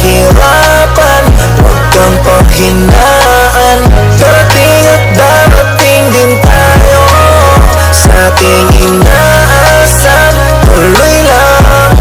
kahirapan, huwag kang panghinaan. Darating at darating din tayo sa ating inaasahan. Tuloy lang,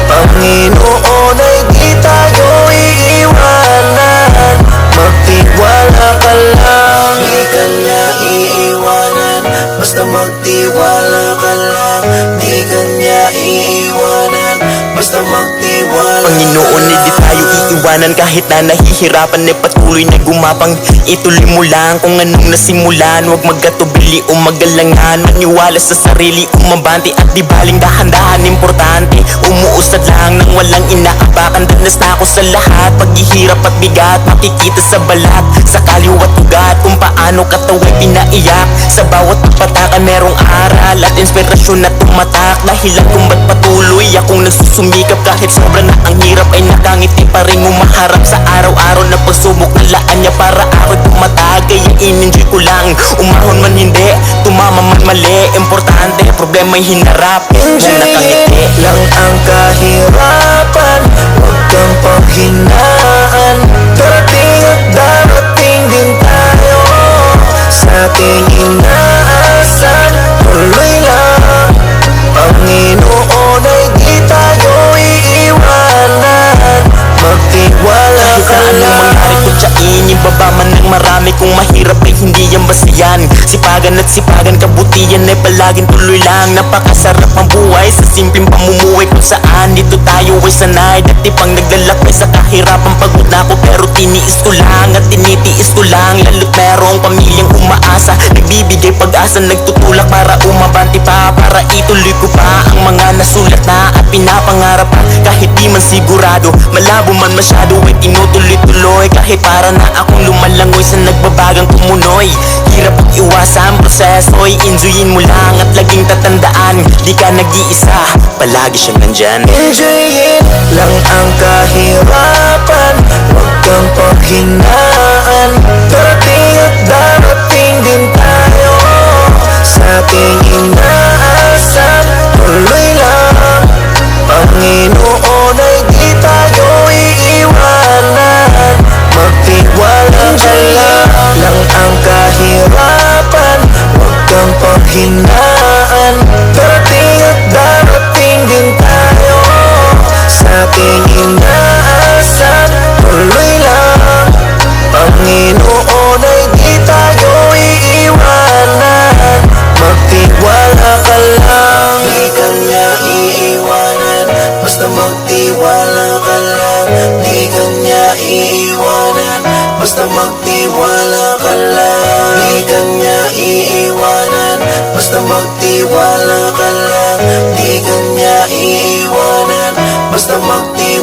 Panginoon ay di tayo iiwanan. Magtiwala ka lang, di ka niya iiwanan. Basta magtiwala ka lang, di ka niya iiwanan. Basta magtiwala. Panginoon, hindi tayo iiwanan kahit na nahihirapan. Patuloy na gumapang, ituloy mo lang kung anong nasimulan. Huwag magkatubili o magalangan, maniwala sa sarili, umabante at di baling dahan-dahan. Importante, umuusad lang nang walang inaapakan. Danas na ako sa lahat, paghihirap at bigat, makikita sa balat, sa kaliwat ugat, kung paano kataway pinaiyak. Sa bawat pagpatakan merong aral at inspirasyon na tumatak. Dahilan kung ba't patuloy akong nagsusumikap. Kahit sobra na ang hirap ay nakangiti pa rin umaharap sa araw-araw na pagsubok na laan niya para ako'y tumatag. Kaya in-enjoy ko lang, umahon man hindi, tumama man mali. Importante, problema'y hinarap na nakangiti lang ang kahirapan, huwag kang panghinaan. Darating at darating din tayo sa ating inaasahan. Tuloy lang, Panginoon ay di tayo iiwanan. Magtiwala kahit ka na anong lang. mangyari kutsain, ibaba man ng marami. Kung mahirap ay hindi yan basayan. Sipagan at sipagan, kabutihan ay palaging tuloy lang. Napakasarap ang buhay sa simpleng pamumuhay kung saan dito tayo ay sanay. Dati pang naglalakbay sa kahirapan, pagod na ako pero tiniis ko lang at tinitiis ko lang. Lalo't merong pamilyang umaasa, nagbibigay pag-asa, nagtutulak para umabante pa, para ituloy ko pa ang mga nasulat na at pinapangarap pa. Kahit di man sigurado, malabo man masyado ay tinutuloy-tuloy. Kahit para na akong lumalangoy sa nagbabagang tumunoy. Hirap ang iwasan, proseso'y enjoyin mo lang at laging tatandaan, di ka nag-iisa, palagi siyang nandyan. Enjoyin lang ang kahirapan, huwag kang panghinaan. Darating at darating din tayo sa ating inaasahan. Tuloy lang, Panginoon ay di tayo iiwanan. Magtiwala ka lang ang kahirapan, huwag kang panghinaan. Darating at darating din tayo sa ating inaasahan. Tuloy lang, Panginoon ay di tayo iiwanan. Magtiwala ka lang, di ka niya iiwanan. Basta magtiwala ka lang, di ka niya iiwanan. Basta magtiwala ka lang, di ka niya iiwanan. Basta magtiwala ka lang, di ka niya iiwanan. Basta magtiwala